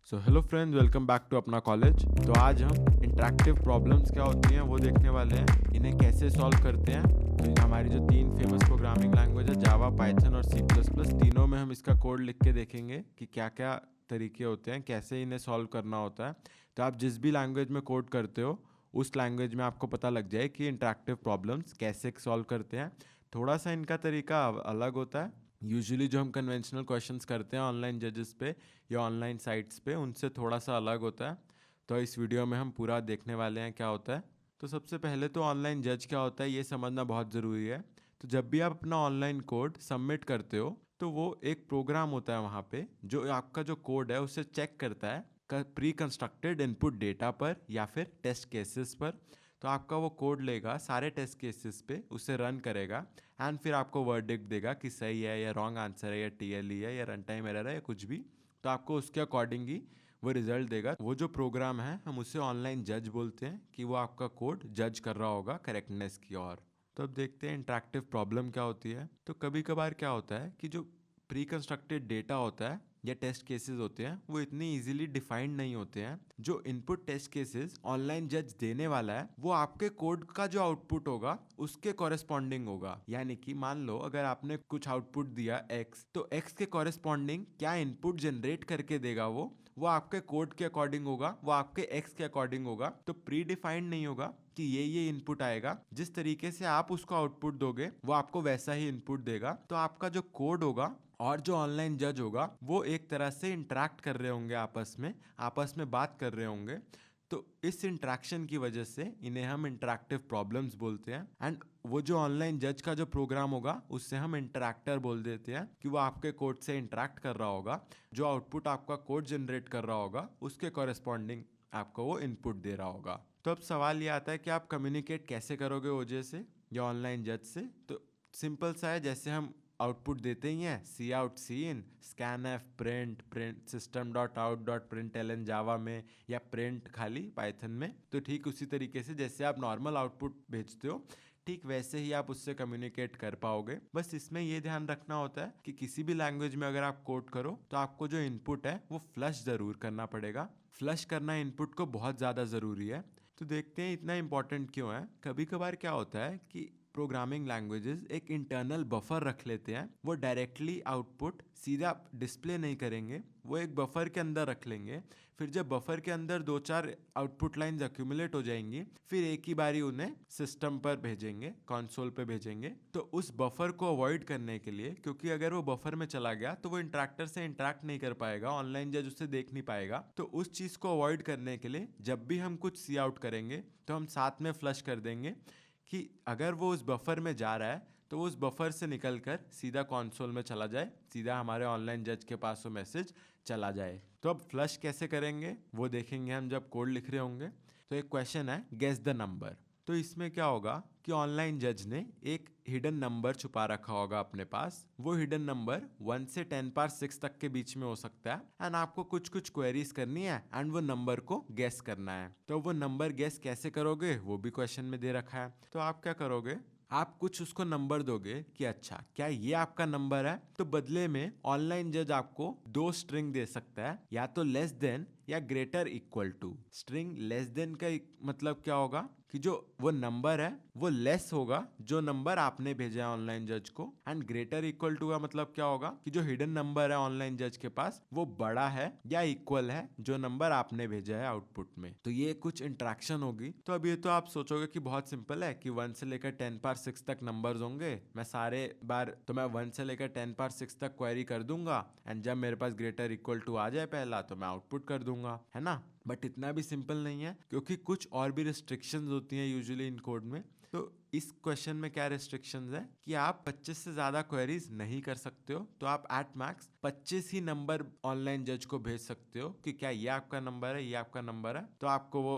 So hello friends, welcome back to अपना college. तो आज हम इंटरेक्टिव प्रॉब्लम्स क्या होती हैं वो देखने वाले हैं, इन्हें कैसे सॉल्व करते हैं। तो हमारी जो तीन फेमस प्रोग्रामिंग लैंग्वेज है, जावा, पाइथन और सी प्लस प्लस, तीनों में हम इसका कोड लिख के देखेंगे कि क्या क्या तरीके होते हैं, कैसे इन्हें सॉल्व करना होता है। तो आप जिस भी लैंग्वेज में कोड करते हो उस लैंग्वेज में आपको पता लग जाए कि इंटरेक्टिव प्रॉब्लम्स कैसे सॉल्व करते हैं। थोड़ा सा इनका तरीका अलग होता है। यूजुअली जो हम कन्वेंशनल क्वेश्चंस करते हैं ऑनलाइन जजेस पे या ऑनलाइन साइट्स पे, उनसे थोड़ा सा अलग होता है। तो इस वीडियो में हम पूरा देखने वाले हैं क्या होता है। तो सबसे पहले तो ऑनलाइन जज क्या होता है ये समझना बहुत ज़रूरी है। तो जब भी आप अपना ऑनलाइन कोड सबमिट करते हो तो वो एक प्रोग्राम होता है वहाँ पे जो आपका जो कोड है उसे चेक करता है प्री कंस्ट्रक्टेड इनपुट डेटा पर या फिर टेस्ट केसेस पर। तो आपका वो कोड लेगा, सारे टेस्ट केसेस पे उसे रन करेगा एंड फिर आपको वर्डिक्ट देगा कि सही है या रॉन्ग आंसर है या टीएलई है या रन टाइम एरर है या कुछ भी। तो आपको उसके अकॉर्डिंग ही वो रिजल्ट देगा। वो जो प्रोग्राम है हम उसे ऑनलाइन जज बोलते हैं कि वो आपका कोड जज कर रहा होगा करेक्टनेस की ओर। तो अब देखते हैं इंटरेक्टिव प्रॉब्लम क्या होती है। तो कभी कभार क्या होता है कि जो प्री कंस्ट्रक्टेड डेटा होता है या टेस्ट केसेस होते हैं वो इतनी इजीली डिफाइंड नहीं होते हैं। जो इनपुट टेस्ट केसेस ऑनलाइन जज देने वाला है वो आपके कोड का जो आउटपुट होगा उसके कॉरेस्पॉन्डिंग होगा। यानी कि मान लो अगर आपने कुछ आउटपुट दिया x, तो x के कॉरेस्पॉन्डिंग क्या इनपुट जनरेट करके देगा वो आपके कोड के अकॉर्डिंग होगा, वो आपके x के अकॉर्डिंग होगा। तो प्री डिफाइंड नहीं होगा कि ये इनपुट आएगा। जिस तरीके से आप उसको आउटपुट दोगे वो आपको वैसा ही इनपुट देगा। तो आपका जो कोड होगा और जो ऑनलाइन जज होगा वो एक तरह से इंटरेक्ट कर रहे होंगे, आपस में बात कर रहे होंगे। तो इस इंटरेक्शन की वजह से इन्हें हम इंटरेक्टिव प्रॉब्लम्स बोलते हैं। एंड वो जो ऑनलाइन जज का जो प्रोग्राम होगा उससे हम इंटरेक्टर बोल देते हैं कि वो आपके कोड से इंटरेक्ट कर रहा होगा। जो आउटपुट आपका कोड जनरेट कर रहा होगा उसके कॉरेस्पॉन्डिंग आपको वो इनपुट दे रहा होगा। तो अब सवाल ये आता है कि आप कम्युनिकेट कैसे करोगे ओजे से या ऑनलाइन जज से। तो सिंपल सा है, जैसे हम आउटपुट देते ही हैं C out C in, scan F, print print system dot out dot print L N Java में या प्रिंट खाली पाइथन में। तो ठीक उसी तरीके से जैसे आप नॉर्मल आउटपुट भेजते हो ठीक वैसे ही आप उससे कम्युनिकेट कर पाओगे। बस इसमें ये ध्यान रखना होता है कि किसी भी लैंग्वेज में अगर आप कोड करो तो आपको जो इनपुट है वो फ्लश ज़रूर करना पड़ेगा। फ्लश करना इनपुट को बहुत ज़्यादा ज़रूरी है। तो देखते हैं इतना इंपॉर्टेंट क्यों है। कभी कभार क्या होता है कि प्रोग्रामिंग लैंग्वेजेस एक इंटरनल बफर रख लेते हैं। वो डायरेक्टली आउटपुट सीधा डिस्प्ले नहीं करेंगे, वो एक बफर के अंदर रख लेंगे। फिर जब बफर के अंदर दो चार आउटपुट लाइंस एक्यूमुलेट हो जाएंगी फिर एक ही बारी उन्हें सिस्टम पर भेजेंगे, कंसोल पे भेजेंगे। तो उस बफर को अवॉइड करने के लिए, क्योंकि अगर वो बफर में चला गया तो वो इंटरेक्टर से इंटरेक्ट नहीं कर पाएगा, ऑनलाइन जज उसे देख नहीं पाएगा। तो उस चीज़ को अवॉइड करने के लिए जब भी हम कुछ सी आउट करेंगे तो हम साथ में फ्लश कर देंगे कि अगर वो उस बफर में जा रहा है तो वो उस बफर से निकलकर सीधा कंसोल में चला जाए, सीधा हमारे ऑनलाइन जज के पास वो मैसेज चला जाए। तो अब फ्लश कैसे करेंगे वो देखेंगे हम जब कोड लिख रहे होंगे। तो एक क्वेश्चन है गेस द नंबर। तो इसमें क्या होगा कि ऑनलाइन जज ने एक हिडन नंबर छुपा रखा होगा अपने पास। वो हिडन नंबर 1 से 10 पावर 6 तक के बीच में हो सकता है। एंड आपको कुछ कुछ क्वेरीज करनी है एंड वो नंबर को गेस करना है। तो वो नंबर गेस कैसे करोगे वो भी क्वेश्चन में दे रखा है। तो आप क्या करोगे, आप कुछ उसको नंबर दोगे कि अच्छा क्या ये आपका नंबर है। तो बदले में ऑनलाइन जज आपको दो स्ट्रिंग दे सकता है, या तो लेस देन या greater equal to. String less than का मतलब क्या होगा कि जो वो नंबर है वो लेस होगा जो नंबर आपने भेजा है ऑनलाइन जज को। एंड ग्रेटर इक्वल टू का मतलब क्या होगा कि जो हिडन नंबर है ऑनलाइन जज के पास वो बड़ा है या इक्वल है जो नंबर आपने भेजा है आउटपुट में। तो ये कुछ इंट्रैक्शन होगी। तो अब ये तो आप सोचोगे कि बहुत सिंपल है कि 1 से लेकर 10 पावर 6 तक नंबर्स होंगे, मैं सारे बार तो मैं 1 से लेकर 10 पावर 6 तक क्वेरी कर दूंगा एंड जब मेरे पास ग्रेटर इक्वल टू आ जाए पहला तो मैं आउटपुट कर दूंगा, है ना। बट इतना भी सिंपल नहीं है क्योंकि कुछ और भी रिस्ट्रिक्शंस होती हैं यूजुअली इन कोड में। तो इस क्वेश्चन में क्या रिस्ट्रिक्शंस है कि आप 25 से ज्यादा क्वेरीज नहीं कर सकते हो। तो आप at max 25 he number online जज को भेज सकते हो कि क्या ये आपका नंबर है, ये आपका नंबर है। तो आपको वो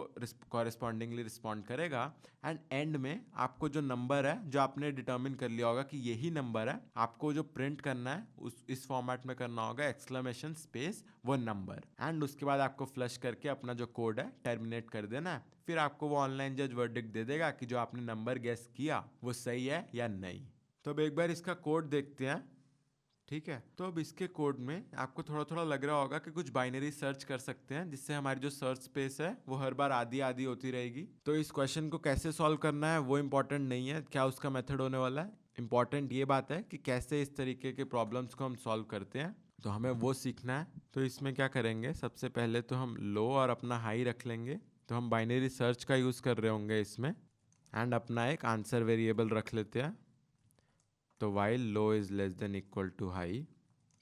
कॉरेस्पॉन्डिंगली रिस्पॉन्ड करेगा। एंड एंड में आपको जो नंबर है जो आपने डिटर्मिन कर लिया होगा कि यही नंबर है, आपको जो प्रिंट करना है उस इस फॉर्मेट में करना होगा, एक्सक्लेमेशन स्पेस वो नंबर। एंड उसके बाद आपको फ्लश करके अपना जो कोड है टर्मिनेट कर देना है। फिर आपको वो ऑनलाइन जज वर्डिक्ट दे देगा कि जो आपने नंबर गेस किया वो सही है या नहीं। तो अब एक बार इसका कोड देखते हैं। ठीक है। तो अब इसके कोड में आपको थोड़ा थोड़ा लग रहा होगा कि कुछ बाइनरी सर्च कर सकते हैं जिससे हमारी जो सर्च स्पेस है वो हर बार आधी आधी होती रहेगी। तो इस क्वेश्चन को कैसे सॉल्व करना है वो इम्पोर्टेंट नहीं है, क्या उसका मेथड होने वाला है। इम्पॉर्टेंट ये बात है कि कैसे इस तरीके के प्रॉब्लम्स को हम सॉल्व करते हैं, तो हमें वो सीखना है। तो इसमें क्या करेंगे, सबसे पहले तो हम लो और अपना हाई रख लेंगे। तो हम बाइनरी सर्च का यूज़ कर रहे होंगे इसमें, एंड अपना एक आंसर वेरिएबल रख लेते हैं। तो while low is less than equal to high,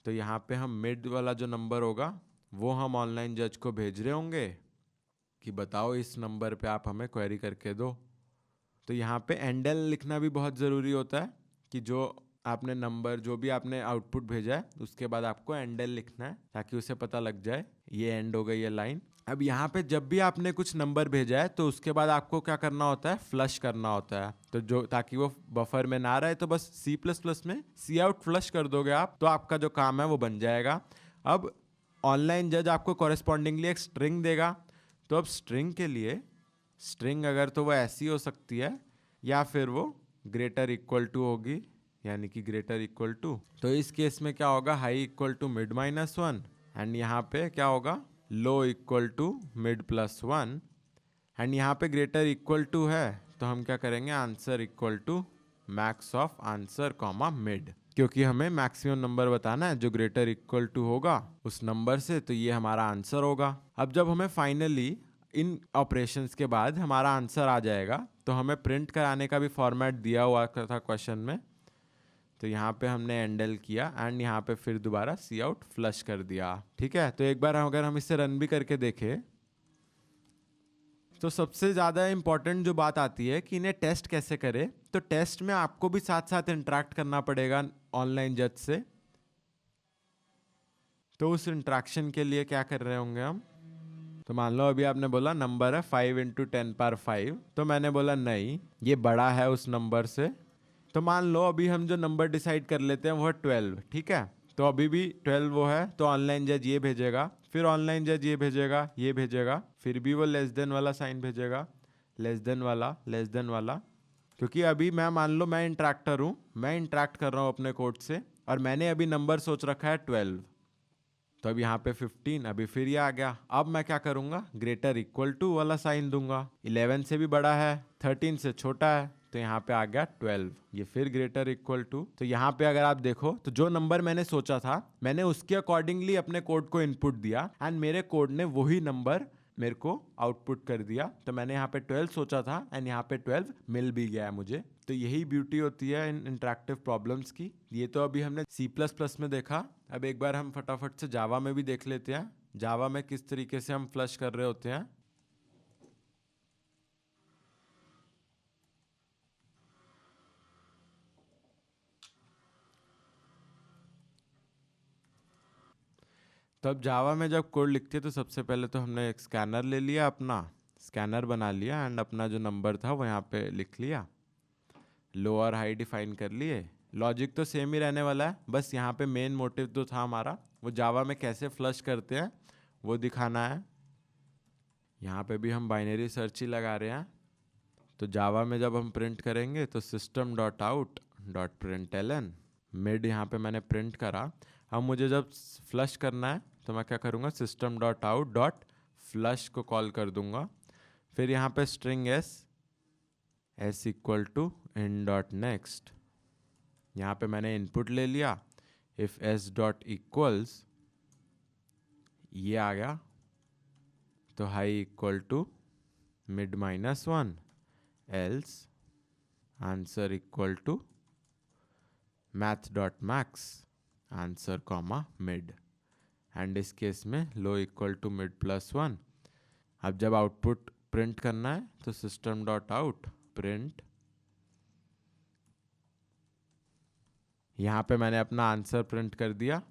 तो यहाँ पे हम मिड वाला जो नंबर होगा वो हम ऑनलाइन जज को भेज रहे होंगे कि बताओ इस नंबर पे आप हमें क्वेरी करके दो। तो यहाँ पे एंडल लिखना भी बहुत ज़रूरी होता है कि जो आपने नंबर, जो भी आपने आउटपुट भेजा है उसके बाद आपको एंडल लिखना है ताकि उसे पता लग जाए ये एंड हो गई ये लाइन। अब यहाँ पे जब भी आपने कुछ नंबर भेजा है तो उसके बाद आपको क्या करना होता है, फ्लश करना होता है। तो जो ताकि वो बफर में ना रहे, तो बस C++ में सी आउट फ्लश कर दोगे आप, तो आपका जो काम है वो बन जाएगा। अब ऑनलाइन जज आपको कॉरेस्पॉन्डिंगली एक स्ट्रिंग देगा। तो अब स्ट्रिंग के लिए, स्ट्रिंग अगर तो वो ऐसी हो सकती है या फिर वो ग्रेटर इक्वल टू होगी, यानी कि ग्रेटर इक्वल टू। तो इस केस में क्या होगा, high equal to mid -1, and यहाँ पे क्या होगा, low equal to mid +1, and यहाँ पे ग्रेटर इक्वल टू है तो हम क्या करेंगे, answer equal to max of answer comma mid, क्योंकि हमें मैक्सिमम नंबर बताना है जो ग्रेटर इक्वल टू होगा उस नंबर से, तो ये हमारा आंसर होगा। अब जब हमें फाइनली इन ऑपरेशंस के बाद हमारा आंसर आ जाएगा तो हमें प्रिंट कराने का भी फॉर्मेट दिया हुआ था क्वेश्चन में। तो यहाँ पे हमने एंडल किया एंड यहाँ पे फिर दोबारा सी आउट फ्लश कर दिया। ठीक है, तो एक बार अगर हम इसे रन भी करके देखें तो सबसे ज़्यादा इंपॉर्टेंट जो बात आती है कि इन्हें टेस्ट कैसे करें। तो टेस्ट में आपको भी साथ साथ इंटरेक्ट करना पड़ेगा ऑनलाइन जज से। तो उस इंटरेक्शन के लिए क्या कर रहे होंगे हम, तो मान लो अभी आपने बोला नंबर है 5 × 10⁵, तो मैंने बोला नहीं ये बड़ा है उस नंबर से। तो मान लो अभी हम जो नंबर डिसाइड कर लेते हैं वो है 12। ठीक है, तो अभी भी 12 वो है, तो ऑनलाइन जज ये भेजेगा, फिर ऑनलाइन जज ये भेजेगा, ये भेजेगा, फिर भी वो लेस देन वाला साइन भेजेगा, लेस देन वाला, लेस देन वाला। क्योंकि अभी मैं मान लो मैं इंटरेक्टर हूँ, मैं इंटरेक्ट कर रहा हूँ अपने कोड से, और मैंने अभी नंबर सोच रखा है 12। तो अब यहाँ पे 15, अभी फिर ये आ गया। अब मैं क्या करूँगा, ग्रेटर इक्वल टू वाला साइन दूंगा। 11 से भी बड़ा है, 13 से छोटा है, तो यहाँ पे आ गया 12, ये फिर ग्रेटर इक्वल टू। तो यहाँ पे अगर आप देखो तो जो नंबर मैंने सोचा था मैंने उसके अकॉर्डिंगली अपने कोड को इनपुट दिया, एंड मेरे कोड ने वही नंबर मेरे को आउटपुट कर दिया। तो मैंने यहाँ पे 12 सोचा था एंड यहाँ पे 12 मिल भी गया है मुझे। तो यही ब्यूटी होती है इन इंटरेक्टिव प्रॉब्लम्स की। ये तो अभी हमने C++ में देखा, अब एक बार हम फटाफट से जावा में भी देख लेते हैं, जावा में किस तरीके से हम फ्लश कर रहे होते हैं। तो अब जावा में जब कोड लिखते हैं तो सबसे पहले तो हमने एक स्कैनर ले लिया, अपना स्कैनर बना लिया, एंड अपना जो नंबर था वो यहाँ पे लिख लिया, लो और हाई डिफाइन कर लिए। लॉजिक तो सेम ही रहने वाला है, बस यहाँ पे मेन मोटिव तो था हमारा वो जावा में कैसे फ्लश करते हैं वो दिखाना है। यहाँ पे भी हम बाइनरी सर्च ही लगा रहे हैं। तो जावा में जब हम प्रिंट करेंगे तो system.out.println मिड यहाँ पे मैंने प्रिंट करा। अब मुझे जब फ्लश करना है तो मैं क्या करूँगा, system.out.flush को कॉल कर दूंगा। फिर यहाँ पे string s equal to in.next, यहाँ पे मैंने इनपुट ले लिया। इफ s डॉट इक्वल्स ये आ गया, तो high equal to mid -1, else answer equal to math dot max answer comma mid, and इस केस में लो इक्वल टू मिड +1। अब जब आउटपुट प्रिंट करना है तो system.out प्रिंट, यहाँ पे मैंने अपना आंसर प्रिंट कर दिया,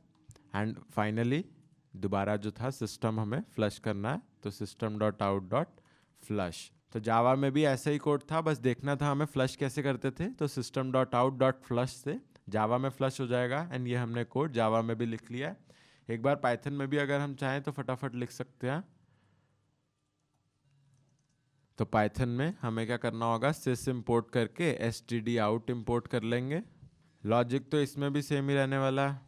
एंड फाइनली दोबारा जो था सिस्टम हमें फ्लश करना है, तो system.out.flush। तो जावा में भी ऐसा ही कोड था, बस देखना था हमें फ्लश कैसे करते थे। तो system.out.flush से जावा में फ्लश हो जाएगा, एंड ये हमने कोड जावा में भी लिख लिया है। एक बार पाइथन में भी अगर हम चाहें तो फटाफट लिख सकते हैं। तो पाइथन में हमें क्या करना होगा, sys इंपोर्ट करके stdout इंपोर्ट कर लेंगे। लॉजिक तो इसमें भी सेम ही रहने वाला है।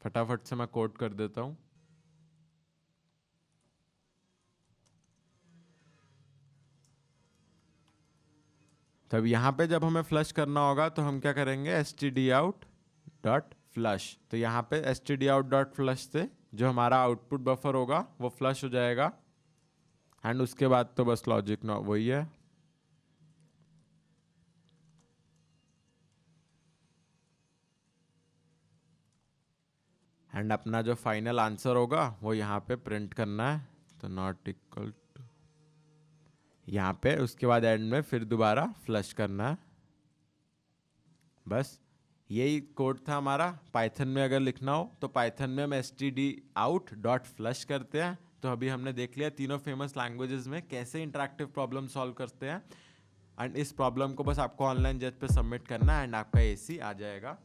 फटाफट से मैं कोड कर देता हूँ। तब यहाँ पे जब हमें फ्लश करना होगा तो हम क्या करेंगे, stdout.flush। तो यहाँ पे stdout.flush से जो हमारा आउटपुट बफर होगा वो फ्लश हो जाएगा। एंड उसके बाद तो बस लॉजिक ना वही है। एंड अपना जो फाइनल आंसर होगा वो यहाँ पे प्रिंट करना है। तो नॉट इक्वल टू यहाँ पे, उसके बाद एंड में फिर दोबारा फ्लश करना है। बस यही कोड था हमारा। पाइथन में अगर लिखना हो तो पाइथन में हम stdout.flush करते हैं। तो अभी हमने देख लिया तीनों फेमस लैंग्वेजेस में कैसे इंटरैक्टिव प्रॉब्लम सॉल्व करते हैं। एंड इस प्रॉब्लम को बस आपको ऑनलाइन जेट पे सबमिट करना है एंड आपका एसी आ जाएगा।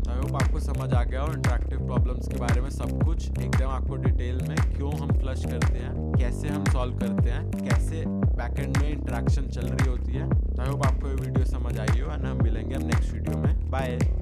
आई होप आपको समझ आ गया हो इंटरैक्टिव प्रॉब्लम्स के बारे में सब कुछ एकदम आपको डिटेल में, क्यों हम फ्लश करते हैं, कैसे हम सॉल्व करते हैं, कैसे बैकएंड में इंटरेक्शन चल रही होती है। तो आई होप आपको ये वीडियो समझ आई हो एंड हम मिलेंगे नेक्स्ट वीडियो में। बाय।